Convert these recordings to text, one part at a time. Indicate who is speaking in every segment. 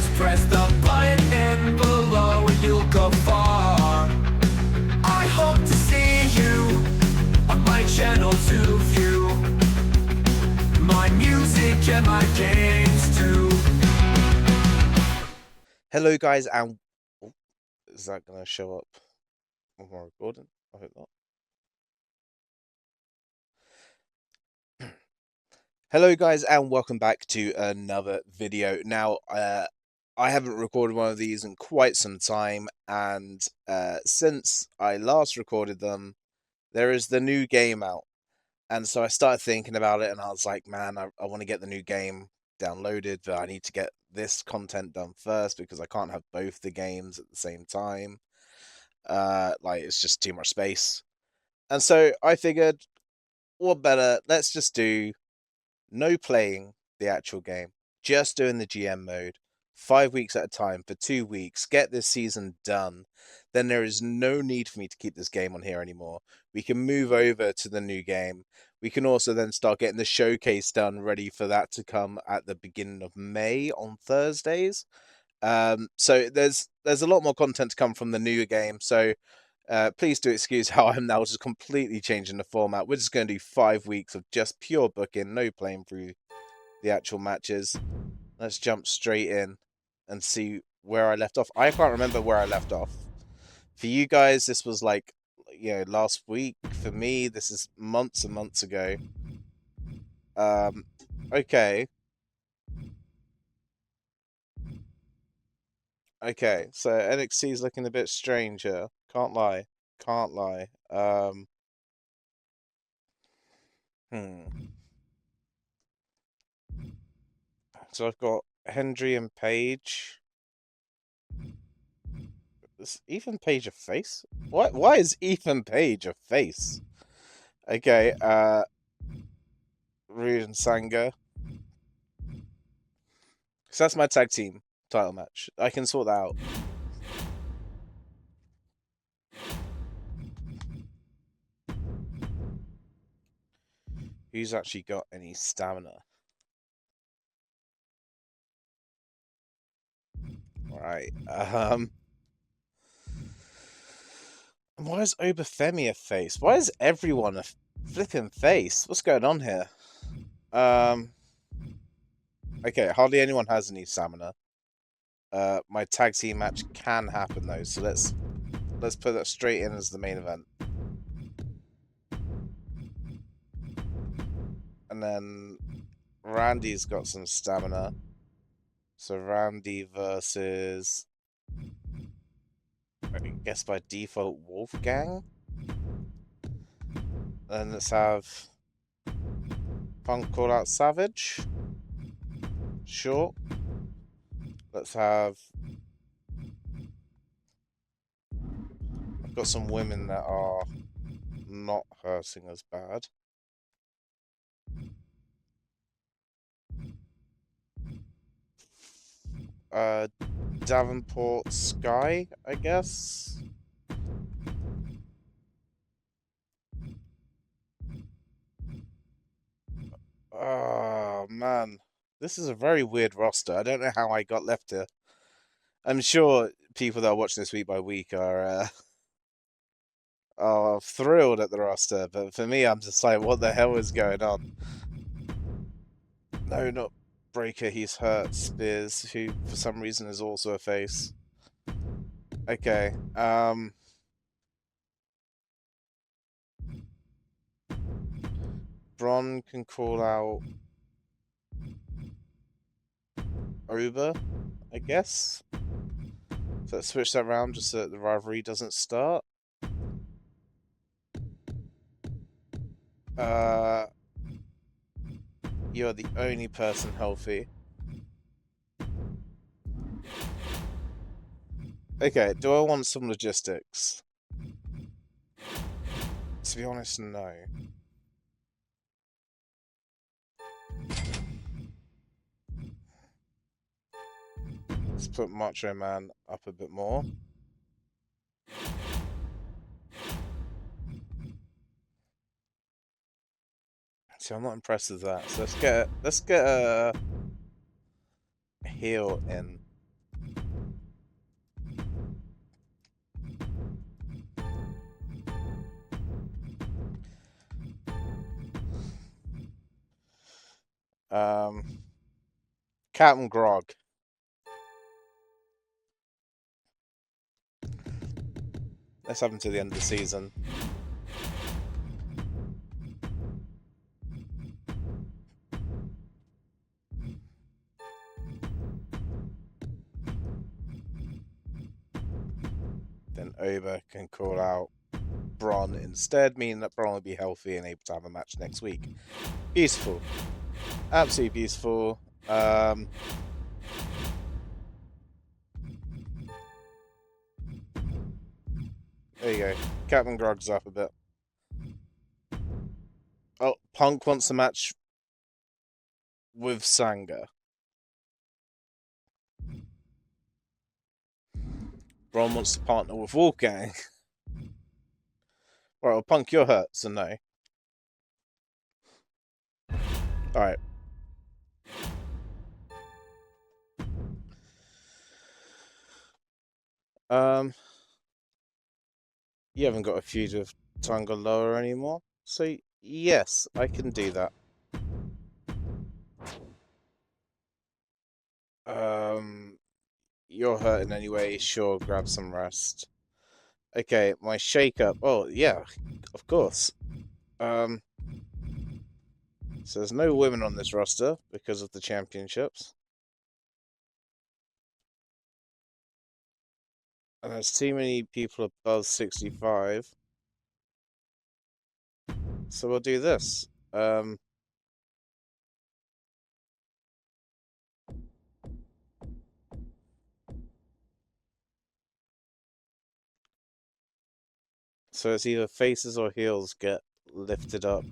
Speaker 1: Just press the button below and you'll go far. I hope to see you on my channel to view my music and my games too.
Speaker 2: Hello guys, and oh, is that gonna show up on my recording? I hope not. Hello guys, and welcome back to another video. Now, I haven't recorded one of these in quite some time, and since I last recorded them, there is the new game out. And so I started thinking about it, and I was like, man, I want to get the new game downloaded, but I need to get this content done first because I can't have both the games at the same time. Like, it's just too much space. And so I figured, what better, let's just do no playing the actual game, just doing the GM mode, 5 weeks at a time for 2 weeks, get this season done. Then there is no need for me to keep this game on here anymore. We can move over to the new game. We can also then start getting the showcase done, ready for that to come at the beginning of May on Thursdays. So there's a lot more content to come from the new game. So please do excuse how I'm now just completely changing the format. We're just going to do 5 weeks of just pure booking, no playing through the actual matches. Let's jump straight in and see where I left off. I can't remember where I left off. For you guys, this was like, last week. For me, this is months and months ago. Okay. Okay, so NXT is looking a bit strange here. Can't lie. Can't lie. So I've got Hendry and Page. Is Ethan Page a face? Why is Ethan Page a face? Okay, Rude and Sanga. So that's my tag team title match. I can sort that out. Who's actually got any stamina? Right. Why is Obafemi a face? Why is everyone a flipping face? What's going on here? Okay, hardly anyone has any stamina. My tag team match can happen though, so let's put that straight in as the main event. And then Randy's got some stamina. So Randy versus, I guess by default, Wolfgang. Then let's have Punk call out Savage. Sure. Let's have... I've got some women that are not hurting as bad. Davenport Sky, I guess. Oh, man. This is a very weird roster. I don't know how I got left here. I'm sure people that are watching this week by week are thrilled at the roster, but for me, I'm just like, what the hell is going on? No, not Breaker, he's hurt. Spears, who for some reason is also a face. Okay, Bron can call out Oba, I guess. So let's switch that around just so that the rivalry doesn't start. You're the only person healthy. Okay, do I want some logistics? To be honest, no. Let's put Macho Man up a bit more. See, I'm not impressed with that. So let's get a heel in. Captain Grog. Let's have him to the end of the season. Then Oba can call out Bron instead, meaning that Bron will be healthy and able to have a match next week. Beautiful. Absolutely beautiful. There you go. Captain Grog's up a bit. Oh, Punk wants a match with Sanga. Bron wants to partner with Wolfgang. Alright, well, Punk, you're hurt, so no. Alright. You haven't got a feud with Tanga Loa anymore, so yes, I can do that. You're hurting anyway, sure, grab some rest. Okay, my shake-up. Oh, yeah, of course. So there's no women on this roster because of the championships. And there's too many people above 65. So we'll do this. So it's either faces or heels get lifted up.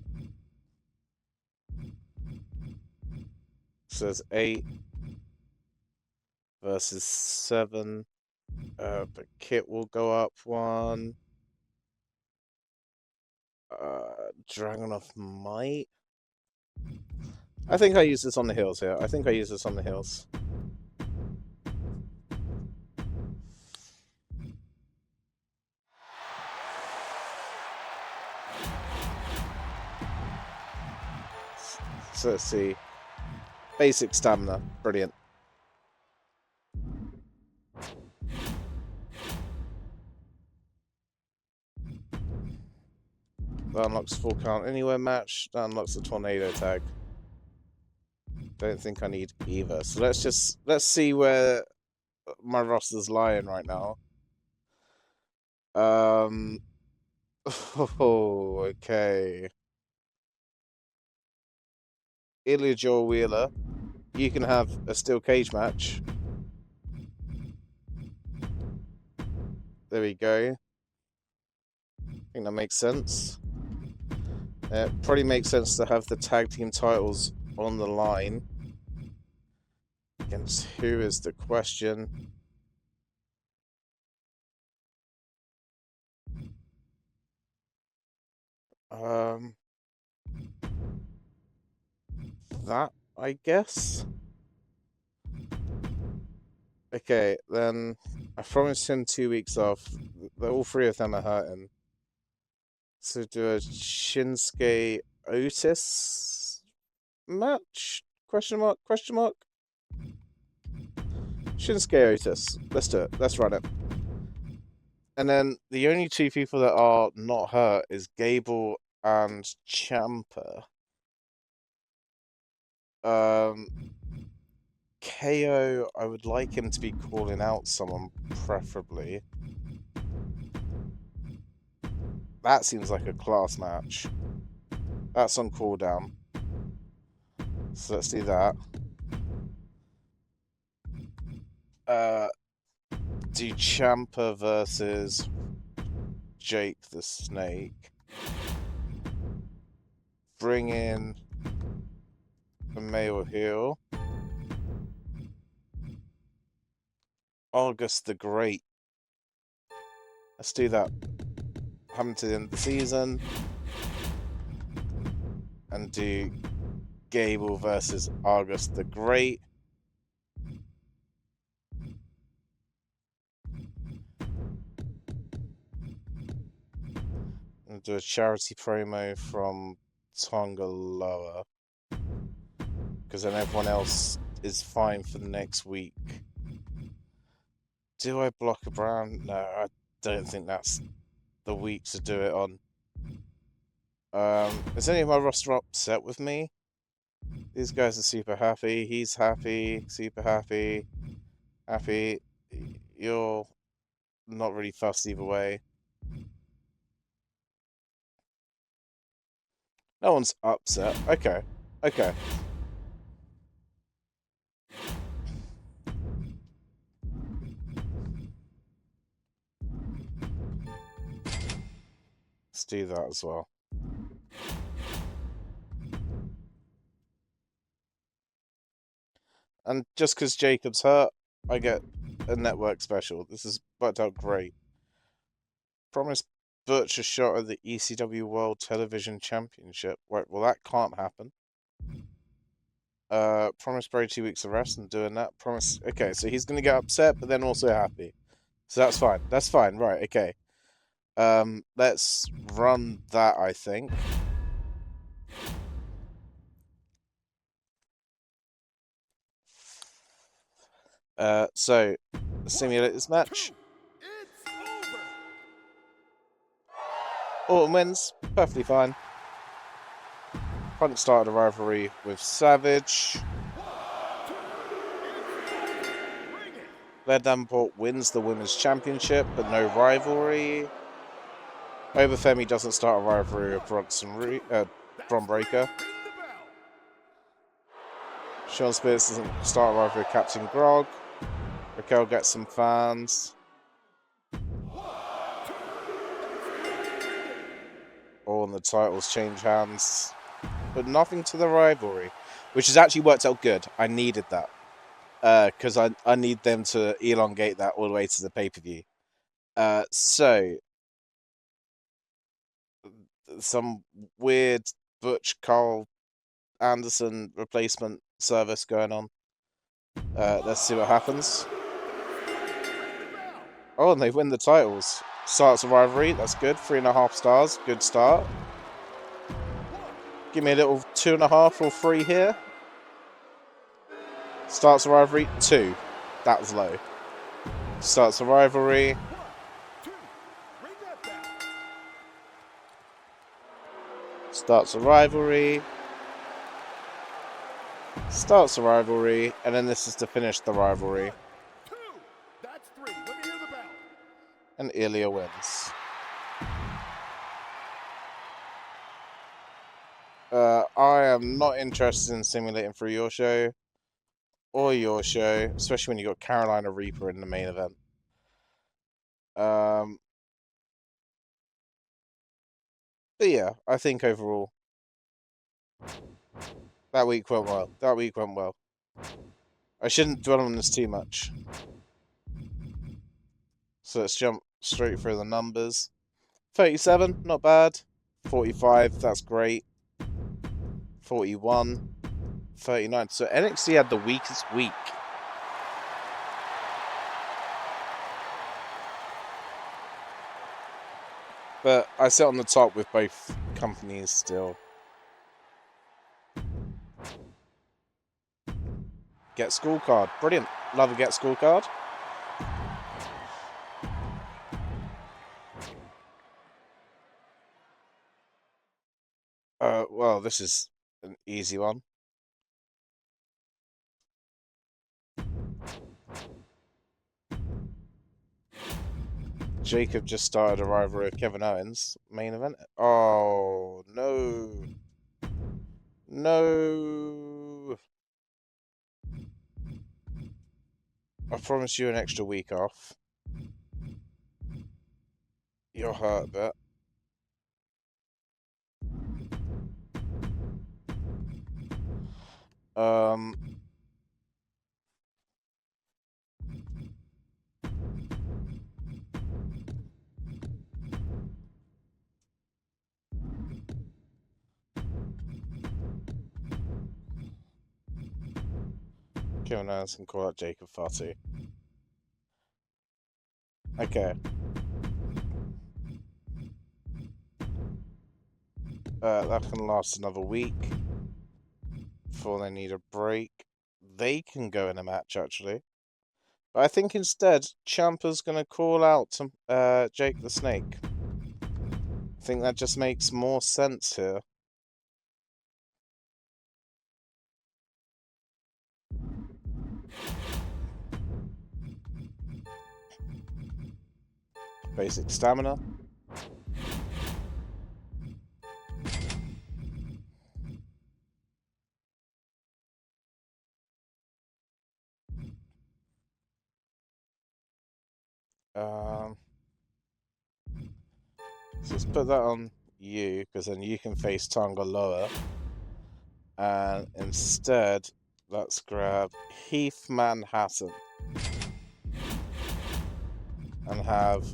Speaker 2: So there's 8 versus 7. But Kit will go up 1. Dragunov might. I think I use this on the heels here. I think I use this on the heels. So let's see. Basic stamina. Brilliant. That unlocks full count anywhere match. That unlocks the tornado tag. Don't think I need either. So let's see where my roster's lying right now. Oh, okay. Ilya Joel Wheeler, you can have a steel cage match. There we go. I think that makes sense. It probably makes sense to have the tag team titles on the line. Against who is the question? That, I guess. Okay, then I promised him 2 weeks off. All 3 of them are hurting. So do a Shinsuke Otis match? Question mark? Question mark? Shinsuke Otis. Let's do it. Let's run it. And then the only 2 people that are not hurt is Gable and Ciampa. KO, I would like him to be calling out someone, preferably. That seems like a class match. That's on cooldown. So let's do that. Do Ciampa versus Jake the Snake. Bring in a male heel. August the Great. Let's do that. Come to the end of the season. And do Gable versus August the Great. And do a charity promo from Tonga Loa. because then everyone else is fine for the next week. Do I block a Brown? No, I don't think that's the week to do it on. Is any of my roster upset with me? These guys are super happy. He's happy. Super happy. Happy. You're not really fussed either way. No one's upset. Okay. Okay. Let's do that as well. And just because Jacob's hurt, I get a network special. This has worked out great. Promise Butch a shot at the ECW World Television Championship. Right, well that can't happen. Promise Bray 2 weeks of rest and doing that. Promise. Okay, so he's gonna get upset, but then also happy. So that's fine. That's fine. Right. Okay. Let's run that. I think. So simulate this match. Orton wins. Perfectly fine. Punk started a rivalry with Savage. Blair Davenport wins the Women's Championship, but no rivalry. Obafemi doesn't start a rivalry with Bron Breakker. Sean Spears doesn't start a rivalry with Captain Grog. Raquel gets some fans. Oh, and the titles change hands. But nothing to the rivalry, which has actually worked out good. I needed that. Because I need them to elongate that all the way to the pay-per-view. So, some weird Butch Carl Anderson replacement service going on. Let's see what happens. Oh, and they win the titles. Starts a rivalry, that's good. 3.5 stars, good start. Give me a little 2.5 or 3 here. Starts a rivalry, 2. That was low. Starts a rivalry. Starts a rivalry. Starts a rivalry. And then this is to finish the rivalry. And Ilya wins. I am not interested in simulating for your show. Or your show, especially when you got Carolina Reaper in the main event. But yeah, I think overall that week went well. That week went well. I shouldn't dwell on this too much. So let's jump straight through the numbers. 37, not bad. 45, that's great. 41. 39. So NXT had the weakest week. But I sit on the top with both companies still. Get scorecard. Brilliant. Love a get scorecard. Well, this is an easy one. Jacob just started a rivalry with Kevin Owens. Main event. Oh, no. No. I promise you an extra week off. You're hurt a bit. Kevin Owens can call out Jacob Fatu. Okay. That can last another week. before they need a break. They can go in a match, actually. But I think instead, Ciampa's going to call out to Jake the Snake. I think that just makes more sense here. Basic stamina. So let's put that on you, because then you can face Tangaloa. And instead, let's grab Heath Manhattan. And have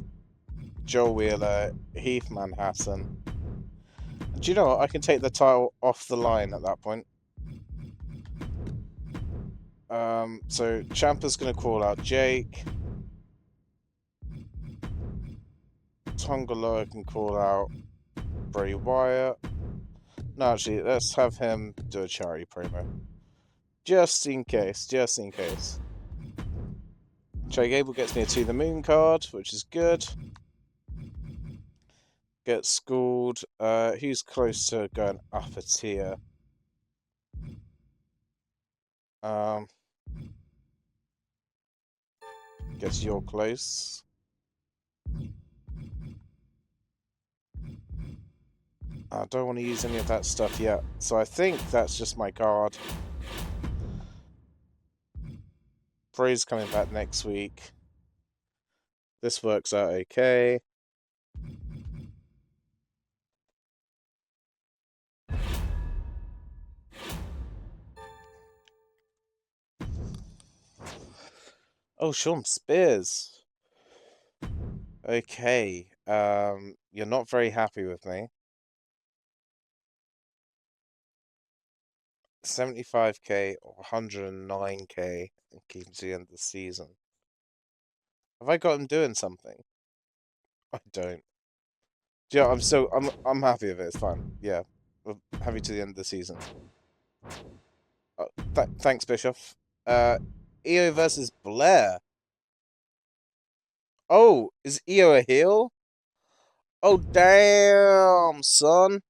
Speaker 2: Joe Wheeler, Heath Manhattan. And do you know what? I can take the title off the line at that point. So Ciampa's going to call out Jake. Tangaloa can call out Bray Wyatt. No, actually, let's have him do a charity promo. Just in case, just in case. Chad Gable gets me a To The Moon card, which is good. Gets schooled. Who's close to going up a tier? Guess you're close. I don't want to use any of that stuff yet, so I think that's just my card. Bray's coming back next week. This works out okay. Oh, Shawn Spears. Okay. You're not very happy with me. 75k or 109k and keep to the end of the season. Have I got him doing something? I don't. Yeah, I'm happy with it. It's fine. Yeah, we're happy to the end of the season. Thanks, Bischoff. Io versus Blair. Oh, is Io a heel? Oh, damn, son.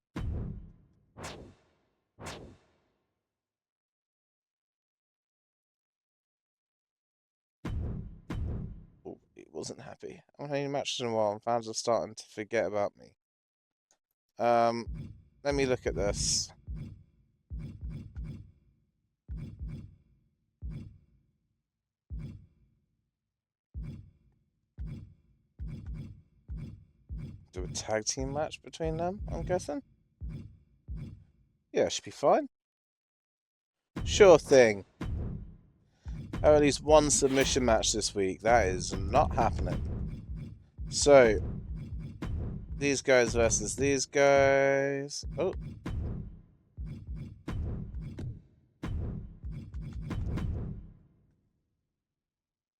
Speaker 2: Oh, he wasn't happy. I haven't had any matches in a while, and fans are starting to forget about me. Let me look at this. Do a tag team match between them, I'm guessing? Yeah, should be fine. Sure thing. Have at least one submission match this week. That is not happening. So, these guys versus these guys. Oh.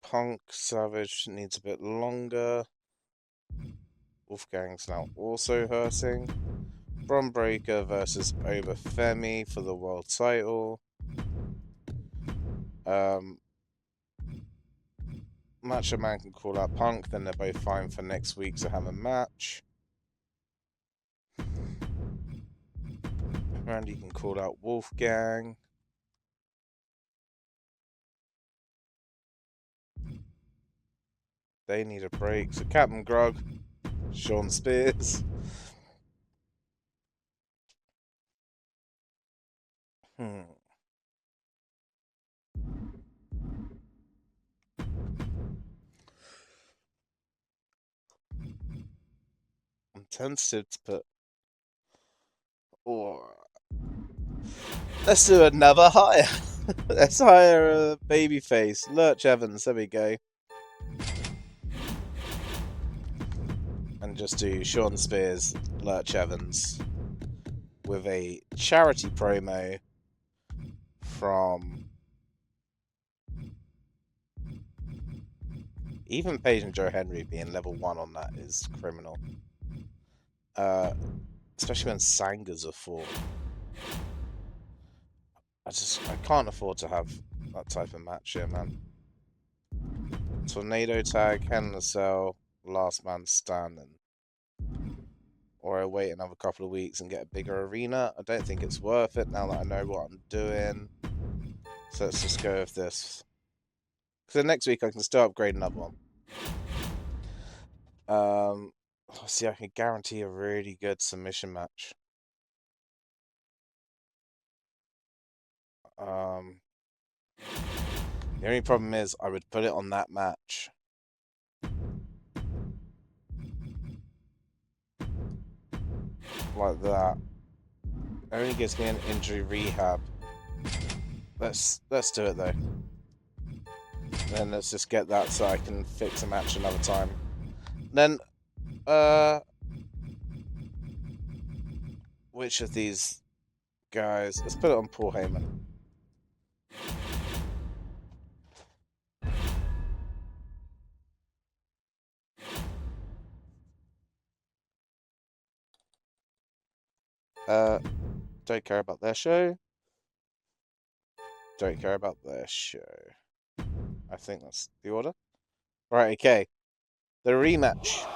Speaker 2: Punk Savage needs a bit longer. Wolfgang's now also hurting. Bron Breakker versus Obafemi for the world title. Macho Man can call out Punk, then they're both fine for next week to have a match. Randy can call out Wolfgang. They need a break. So Captain Grug, Shawn Spears. I'm tempted to put. Or let's do another hire. Let's hire a babyface. Lurch Evans. There we go. And just do Shawn Spears, Lurch Evans, with a charity promo from even Paige and Joe Henry being level 1 on that is criminal. Especially when Sanga's a 4. I can't afford to have that type of match here, man. Tornado tag, Hell in a Cell, last man standing. Or I wait another couple of weeks and get a bigger arena. I don't think it's worth it now that I know what I'm doing. So let's just go with this. So next week I can still upgrade another one. See, I can guarantee a really good submission match. The only problem is I would put it on that match. Like that. It only gives me an injury rehab. Let's do it though. Then let's just get that so I can fix a match another time. Then which of these guys? Let's put it on Paul Heyman. Don't care about their show. Don't care about their show. I think that's the order. Right, okay. The rematch.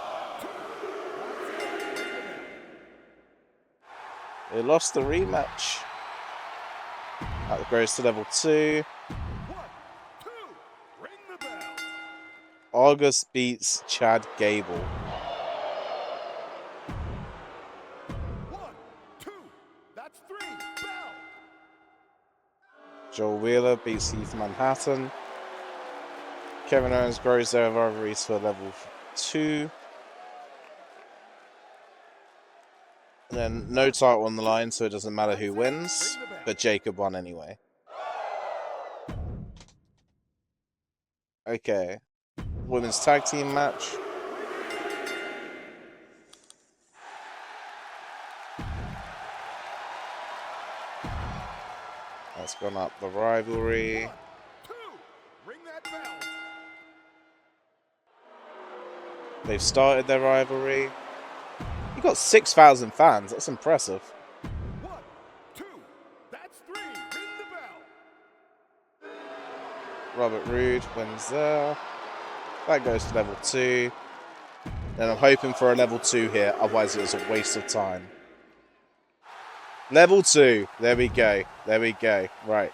Speaker 2: They lost the rematch. That goes to level 2. August beats Chad Gable.
Speaker 3: 1, 2, that's 3, bell.
Speaker 2: Joel Wheeler beats Heath Manhattan. Kevin Owens grows their rivalries for level 2. And then no title on the line, so it doesn't matter who wins. But Jacob won anyway. Okay. Women's tag team match. That's gone up the rivalry.
Speaker 3: 1, 2, ring that bell.
Speaker 2: They've started their rivalry. You got 6,000 fans. That's impressive.
Speaker 3: 1, 2, that's 3, ring the bell.
Speaker 2: Robert Roode wins there. That goes to level 2. Then I'm hoping for a level 2 here, otherwise it was a waste of time. Level 2. There we go. There we go. Right.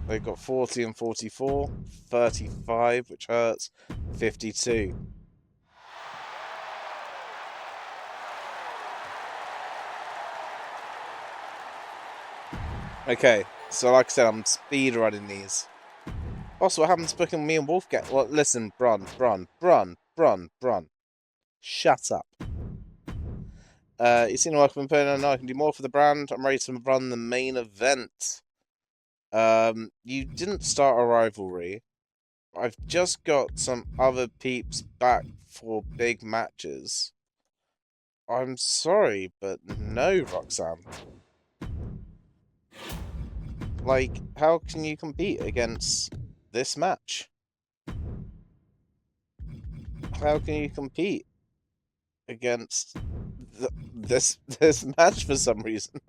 Speaker 2: They've got 40 and 44. 35, which hurts. 52. Okay. So like I said, I'm speed running these. Also, what happens to booking me and Wolfgang? Well, listen, Bron. Shut up. You seem like I'm putting on. I can do more for the brand. I'm ready to run the main event. You didn't start a rivalry. I've just got some other peeps back for big matches. I'm sorry, but no, Roxanne. Like, how can you compete against this match? How can you compete against this match for some reason?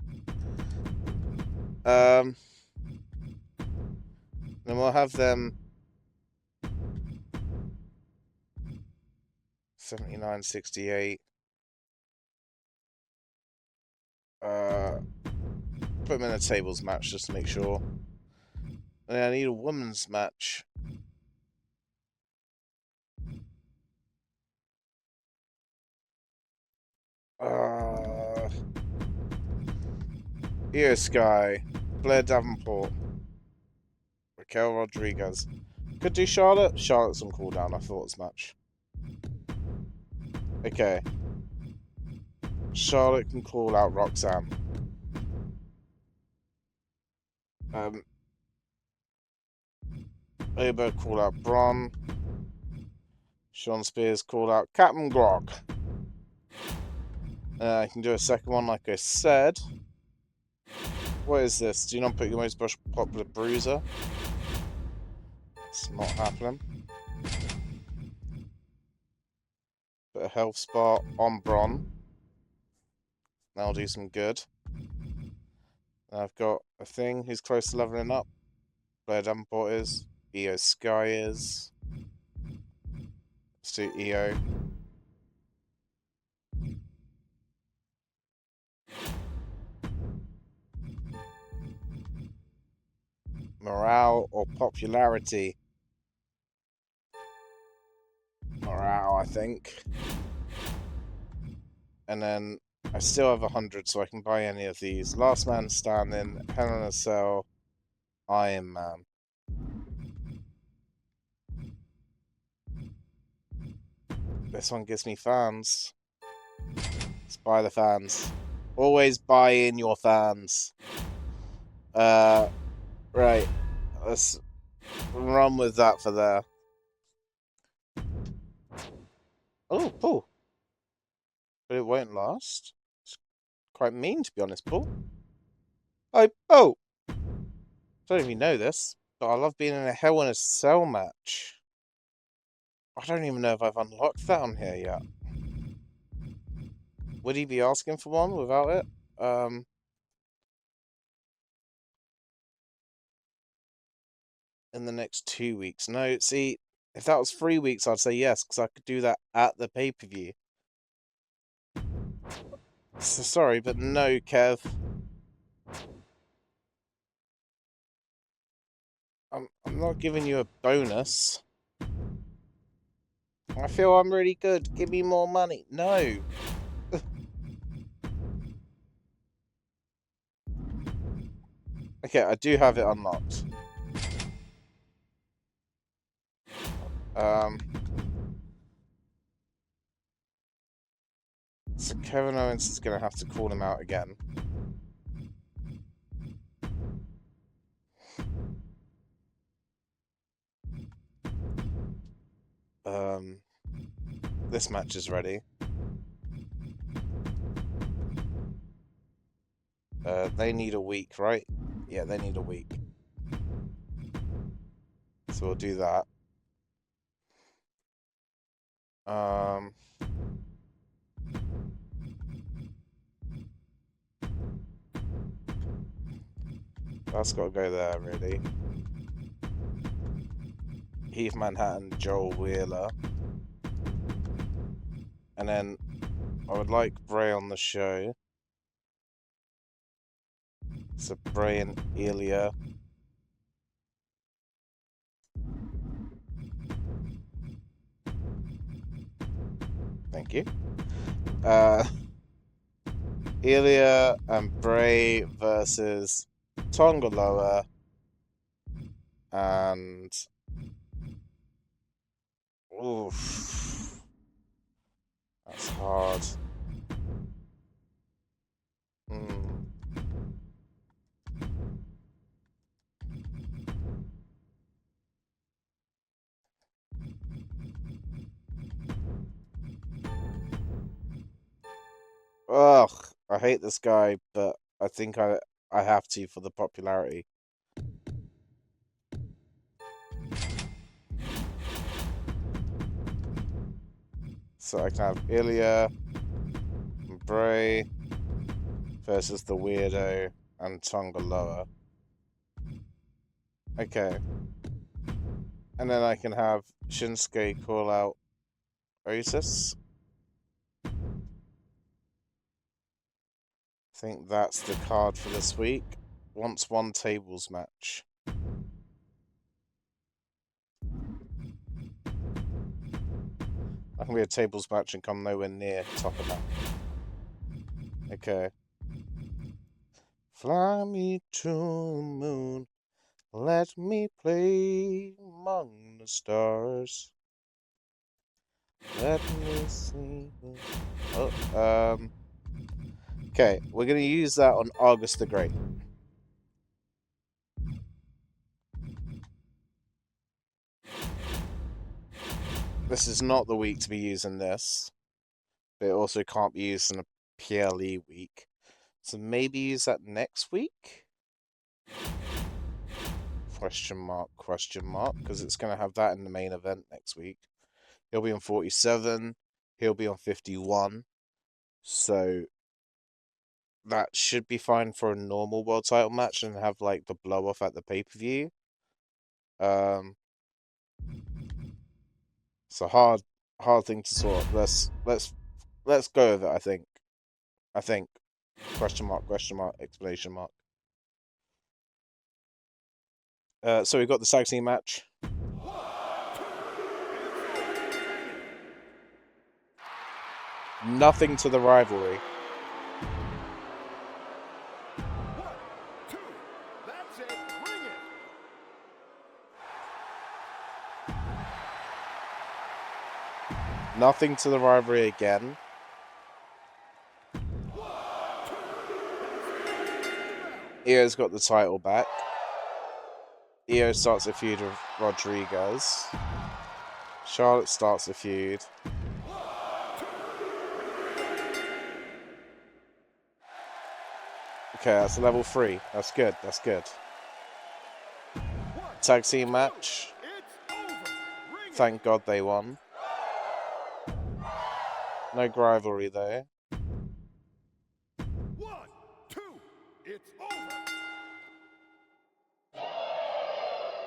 Speaker 2: Then we'll have them 79-68. Put them in a tables match just to make sure. And I need a women's match. Io Sky, Blair Davenport, Raquel Rodriguez. Could do Charlotte. Charlotte's on cooldown. I thought as much. Okay. Charlotte can call out Roxanne. Uber call out Braun. Sean Spears call out Captain Grog. I can do a second one like I said. What is this? Do you not put your most popular bruiser? It's not happening. Put a health spot on Braun. That'll do some good. I've got a thing who's close to leveling up. Blair Davenport is. EO Sky is. Let's do EO. Morale or popularity? Morale, I think. And then I still have 100, so I can buy any of these. Last Man Standing, Hell in a Cell, Iron Man. This one gives me fans. Let's buy the fans. Always buy in your fans. Right. Let's run with that for there. Oh, Paul. But it won't last. It's quite mean, to be honest, Paul. Oh! I don't even know this, but I love being in a Hell in a Cell match. I don't even know if I've unlocked that on here yet. Would he be asking for one without it? In the next 2 weeks. No, see, if that was 3 weeks, I'd say yes, because I could do that at the pay-per-view. So sorry, but no, Kev. I'm not giving you a bonus. I feel I'm really good. Give me more money. No. Okay, I do have it unlocked. So Kevin Owens is going to have to call him out again. This match is ready. They need a week, right? Yeah, they need a week. So we'll do that. That's got to go there, really. Heath Manhattan, Joel Wheeler. And then I would like Bray on the show. So Bray and Ilya. Thank you. Ilya and Bray versus Tonga Loa and oof, that's hard. Ugh, I hate this guy, but I think I have to for the popularity. So I can have Ilya and Bray versus the Weirdo and Tonga Loa. Okay. And then I can have Shinsuke call out Otis. I think that's the card for this week. Once won tables match. I can be a tables match and come nowhere near top of that. Okay. Fly me to the moon. Let me play among the stars. Let me see. Oh, okay, we're going to use that on August the Great. This is not the week to be using this, but it also can't be used in a PLE week. So maybe use that next week? Question mark, because it's going to have that in the main event next week. He'll be on 47, he'll be on 51. So that should be fine for a normal world title match and have like the blow off at the pay-per-view. It's a hard thing to sort. Let's go with it. I think question mark exclamation mark. So we've got the tag team match. Nothing to the rivalry.
Speaker 3: 1, 2, that's it, bring it.
Speaker 2: Nothing to the rivalry again. Io's got the title back. Io starts a feud with Rodriguez. Charlotte starts a feud. Okay, that's level 3. That's good. That's good. Tag team match. Thank God they won. No rivalry though.
Speaker 3: 1, 2, it's over.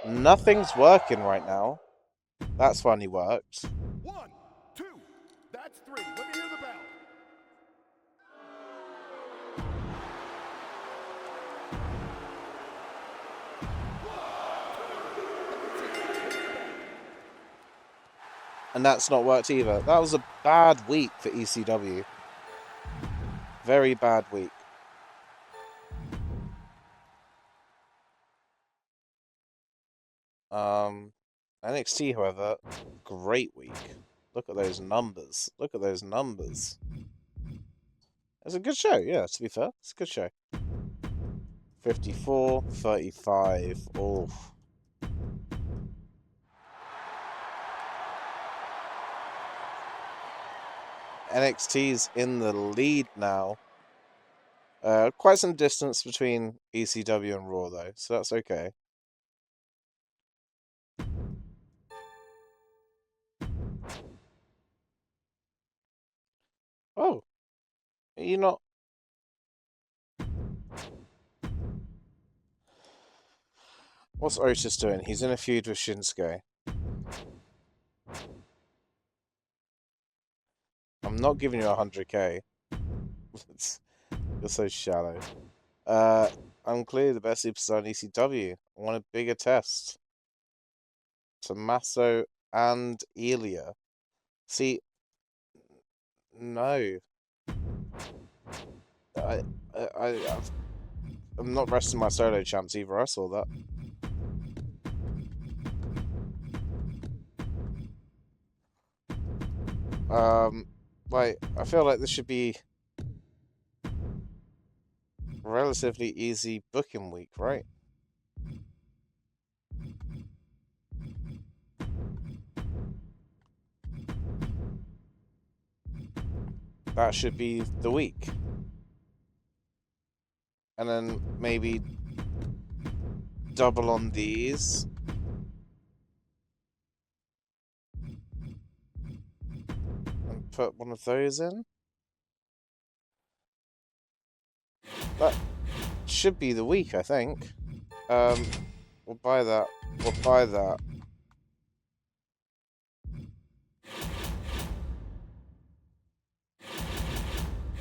Speaker 2: Nothing's working right now. That's finally worked.
Speaker 3: 1, 2, that's 3. Let me hear the bell.
Speaker 2: And that's not worked either. That was a bad week for ECW. Very bad week. NXT, however, great week. Look at those numbers. Look at those numbers. It's a good show, yeah, to be fair. It's a good show. 54, 35. Oh. NXT's in the lead now. Quite some distance between ECW and Raw, though, so that's okay. Oh. Are you not... What's Otis doing? He's in a feud with Shinsuke. I'm not giving you 100k. You're so shallow. I'm clearly the best superstar in ECW. I want a bigger test. Tommaso and Ilya. See, no. I'm not resting my solo champs either. I saw that. Like, I feel like this should be relatively easy booking week, right? That should be the week. And then maybe double on these. And put one of those in. That should be the week, I think. We'll buy that. We'll buy that.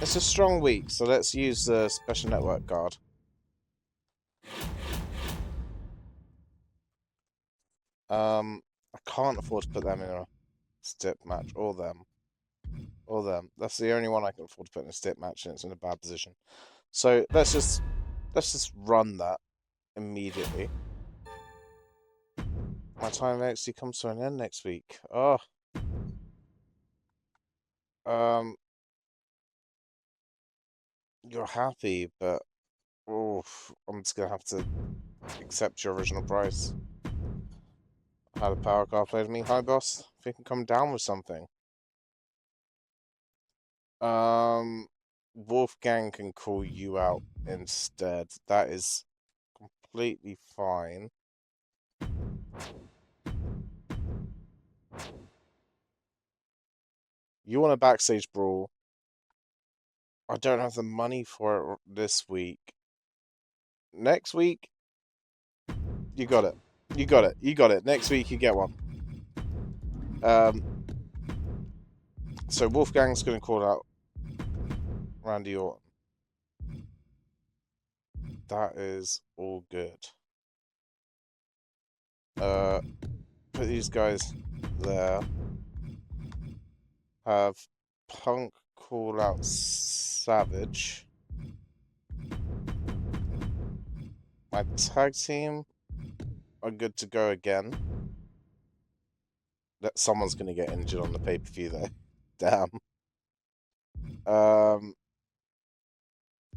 Speaker 2: It's a strong week, so let's use the special network card. I can't afford to put them in a stip match, or them. Or them. That's the only one I can afford to put in a stip match, and it's in a bad position. So let's just run that immediately. My time actually comes to an end next week. Oh. You're happy, but I'm just gonna have to accept your original price. How the power card played me. Hi, boss. If you can come down with something. Wolfgang can call you out instead. That is completely fine. You want a backstage brawl? I don't have the money for it this week. Next week, you got it. You got it. You got it. Next week, you get one. So Wolfgang's going to call out Randy Orton. That is all good. Put these guys there. Have Punk call out Savage. My tag team are good to go again. That someone's going to get injured on the pay-per-view though. Damn.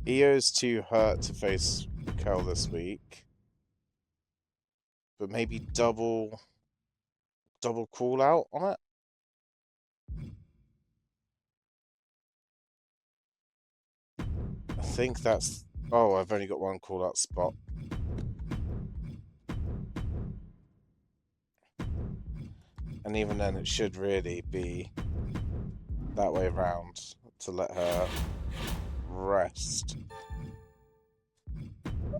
Speaker 2: Io's too hurt to face Raquel this week. But maybe double call out on it? I think that's... Oh, I've only got one call out spot. And even then, it should really be that way around to let her rest.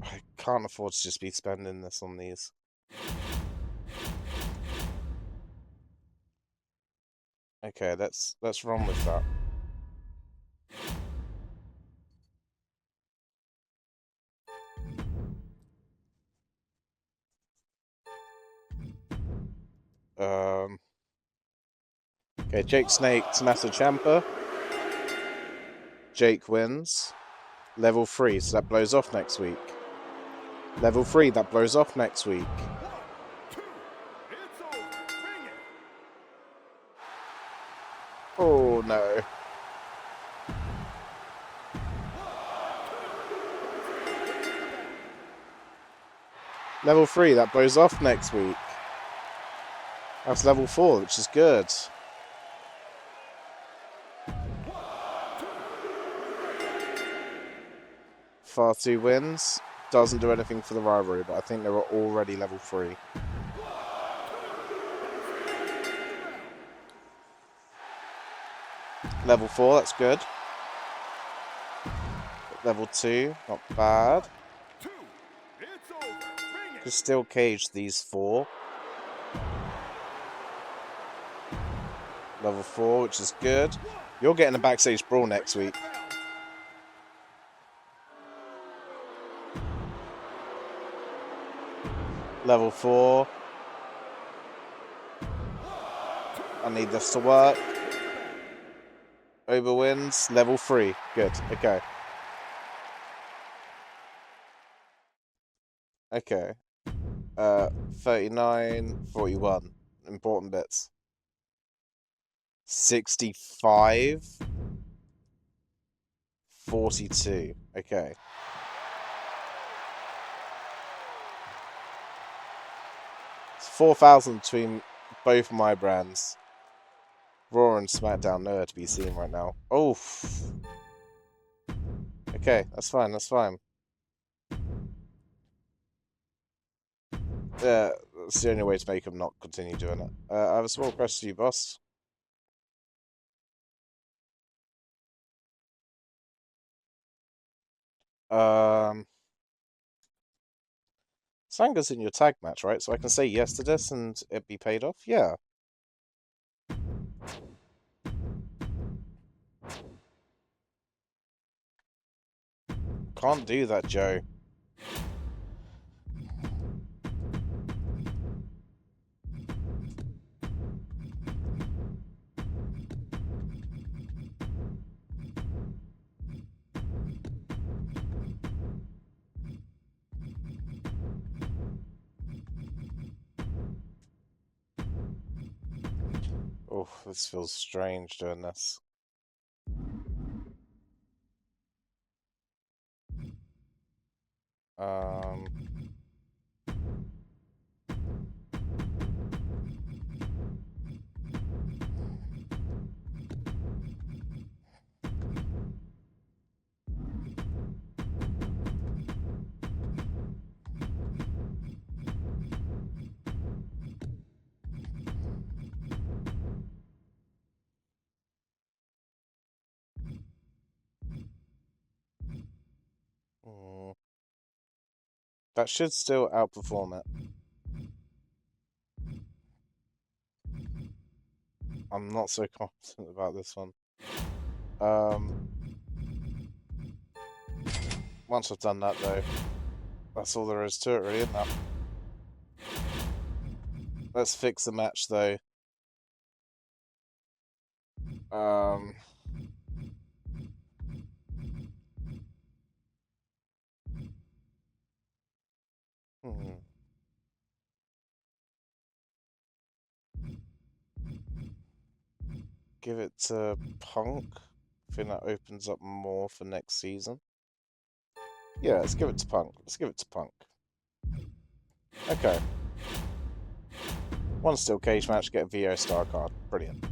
Speaker 2: I can't afford to just be spending this on these. Okay, let's run with that. Okay, Jake Snake, Tommaso Ciampa. Jake wins. Level 3, so that blows off next week. Level 3, that blows off next week.
Speaker 3: 1, 2, it's over. Bring it.
Speaker 2: Oh no. Level 3, that blows off next week. That's level 4, which is good. Fatu wins. Doesn't do anything for the rivalry, but I think they were already level 3. Level 4, that's good. Level 2, not bad.
Speaker 3: 2, it's over. Bring it.
Speaker 2: Could still cage these 4. Level 4, which is good. You're getting a backstage brawl next week. Level 4. I need this to work. Oba wins. Level 3. Good. Okay. Okay. 39, 41. Important bits. 65. 42. Okay. It's 4,000 between both my brands. Raw and SmackDown nowhere to be seen right now. Oh. Okay, that's fine, that's fine. Yeah, that's the only way to make them not continue doing it. I have a small question to you, boss. Sanga's in your tag match, right? So I can say yes to this and it be paid off? Yeah. Can't do that, Joe. Oh, this feels strange doing this. That should still outperform it. I'm not so confident about this one. Once I've done that, though, that's all there is to it, really, isn't it? Let's fix the match, though. Give it to Punk. I think that opens up more for next season. Yeah, let's give it to Punk. Let's give it to Punk. Okay. One steel cage match, get a VO star card. Brilliant.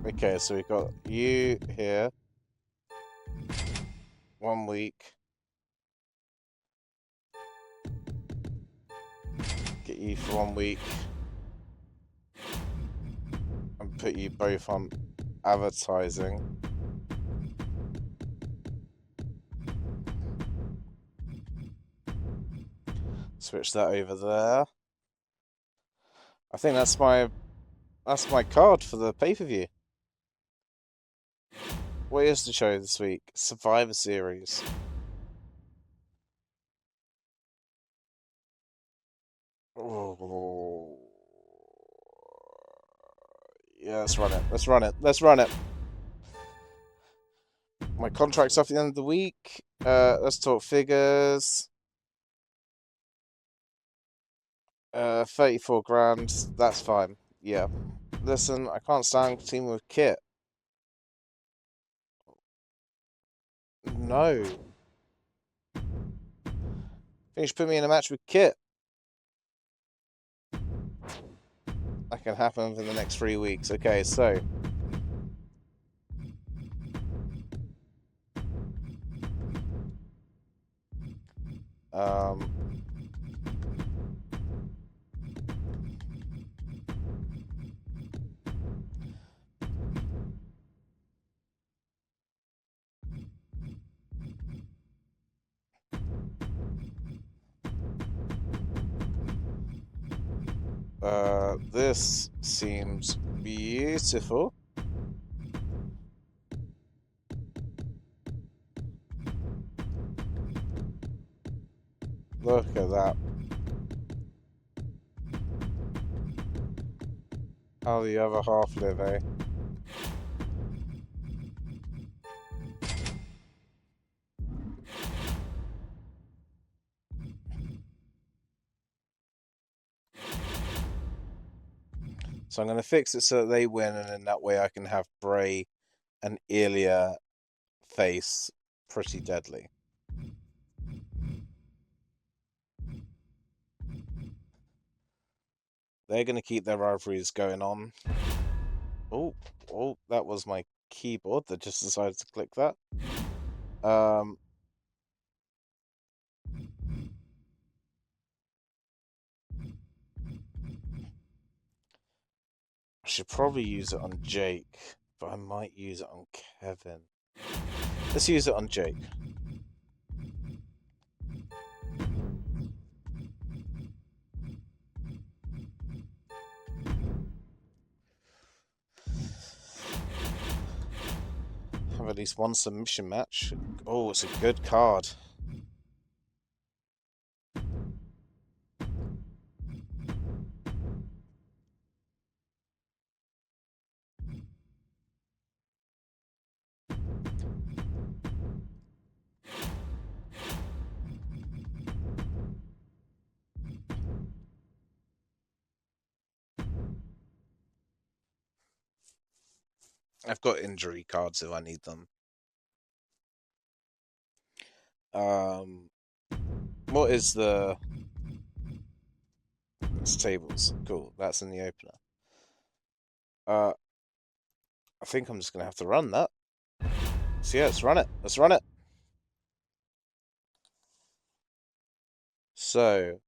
Speaker 2: Okay, so we've got you here. 1 week. Get you for 1 week. And put you both on advertising. Switch that over there. I think that's my card for the pay-per-view. What is the show this week? Survivor Series. Oh. Yeah, let's run it. Let's run it. Let's run it. My contract's off the end of the week. Let's talk figures. 34 grand. That's fine. Yeah. Listen, I can't stand teaming with Kit. No. Finish putting me in a match with Kit. That can happen within the next 3 weeks. Okay, so. This seems beautiful. Look at that. How the other half live, eh? So I'm going to fix it so that they win, and in that way I can have Bray and Ilya face Pretty Deadly. They're going to keep their rivalries going on. Oh, that was my keyboard that just decided to click that. I should probably use it on Jake, but I might use it on Kevin. Let's use it on Jake. Have at least one submission match. Oh, it's a good card. I've got injury cards if I need them. What is the... It's tables. Cool, that's in the opener. I think I'm just going to have to run that. So yeah, let's run it. Let's run it. So,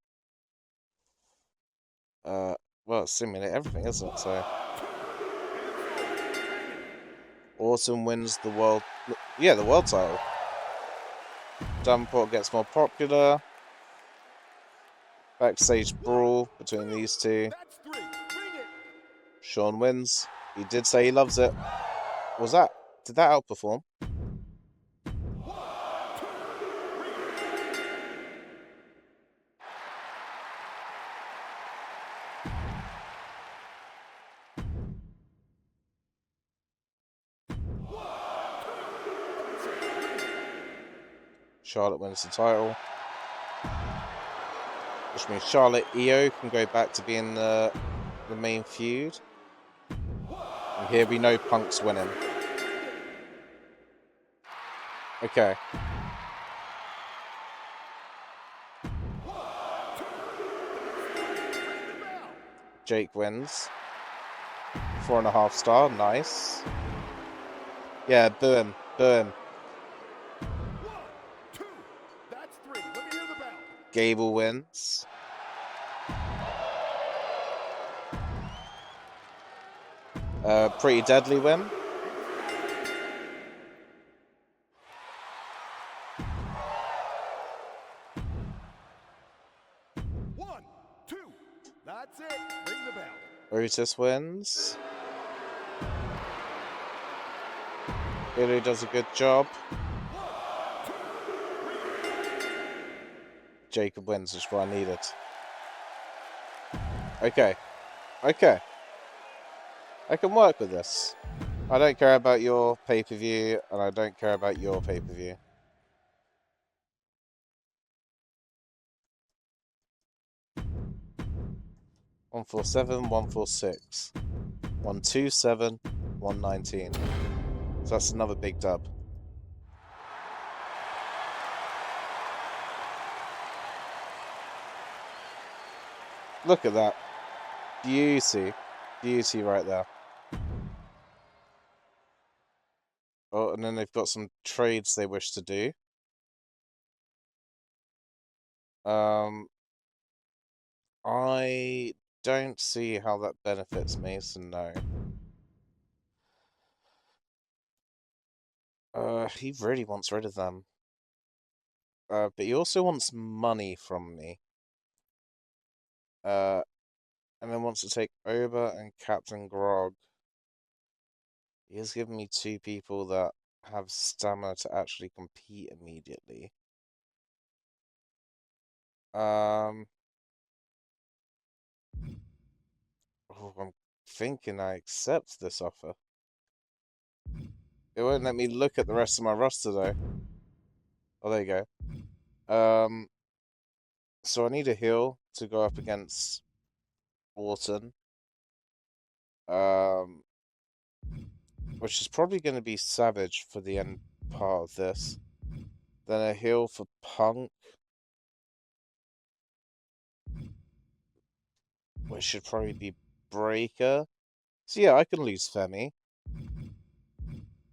Speaker 2: Well, it's simulate everything, isn't it? So Autumn wins the world. Yeah, the world title. Davenport gets more popular. Backstage brawl between these two.
Speaker 3: That's 3. Bring it.
Speaker 2: Shawn wins. He did say he loves it. Was that? Did that outperform? Charlotte wins the title, which means Charlotte Io can go back to being the main feud. And here we know Punk's winning. Okay. Jake wins. 4.5 star, nice. Yeah, boo him, boo him.
Speaker 3: 1, 2. That's 3. Let me hear the bell.
Speaker 2: Gable wins. Pretty Deadly win.
Speaker 3: One, 2. That's it. Ring the bell.
Speaker 2: Otis wins. Billy does a good job. Jacob wins, which is what I needed. Okay. Okay. I can work with this. I don't care about your pay-per-view, and I don't care about your pay-per-view. $147, $146, $127, $119. So that's another big dub. Look at that. Beauty. Beauty right there. Oh, and then they've got some trades they wish to do. I don't see how that benefits me, so no. He really wants rid of them. But he also wants money from me. And then wants to take Oba and Captain Grog. He has given me 2 people that have stamina to actually compete immediately. Oh, I'm thinking I accept this offer. It won't let me look at the rest of my roster though. Oh, there you go. So I need a heel to go up against Orton. Which is probably going to be Savage for the end part of this. Then a heel for Punk. Which should probably be Breaker. So yeah, I can lose Femi.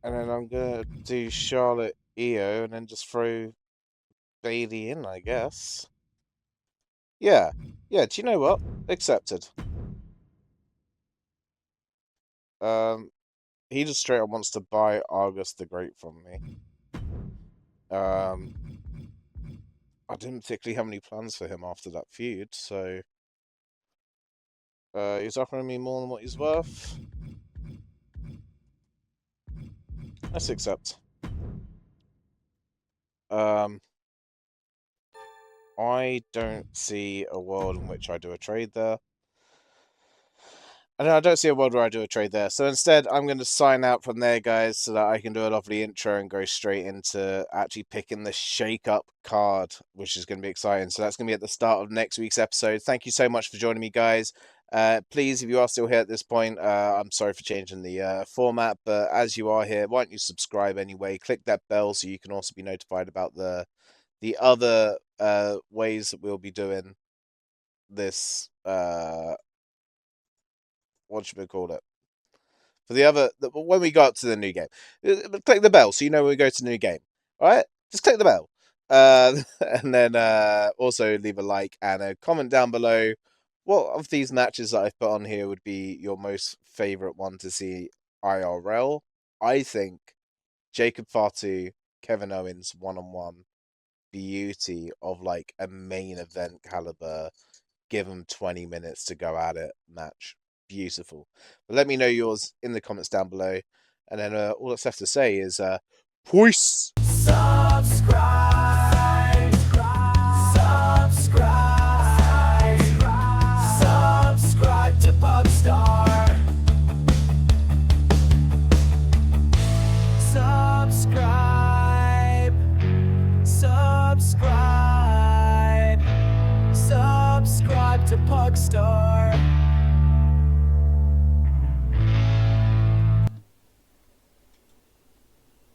Speaker 2: And then I'm going to do Charlotte Io and then just throw Bailey in, I guess. Yeah. Yeah, do you know what? Accepted. He just straight up wants to buy Argus the Great from me. I didn't particularly have any plans for him after that feud, so he's offering me more than what he's worth. Let's accept. I don't see a world in which I do a trade there. And I don't see a world where I do a trade there. So instead, I'm going to sign out from there, guys, so that I can do a lovely intro and go straight into actually picking the shake-up card, which is going to be exciting. So that's going to be at the start of next week's episode. Thank you so much for joining me, guys. Please, if you are still here at this point, I'm sorry for changing the format, but as you are here, why don't you subscribe anyway? Click that bell so you can also be notified about the other ways that we'll be doing this what should we call it? For the other, when we go up to the new game, click the bell so you know when we go to the new game. All right, just click the bell, and then also leave a like and a comment down below what of these matches that I've put on here would be your most favorite one to see IRL? I think Jacob Fatu, Kevin Owens one-on-one, beauty of like a main event caliber, give them 20 minutes to go at it match. Beautiful. But let me know yours in the comments down below. And then all that's left to say is peace.
Speaker 1: Subscribe. Subscribe. Subscribe to Pugstar. Subscribe. Subscribe. Subscribe to Pugstar.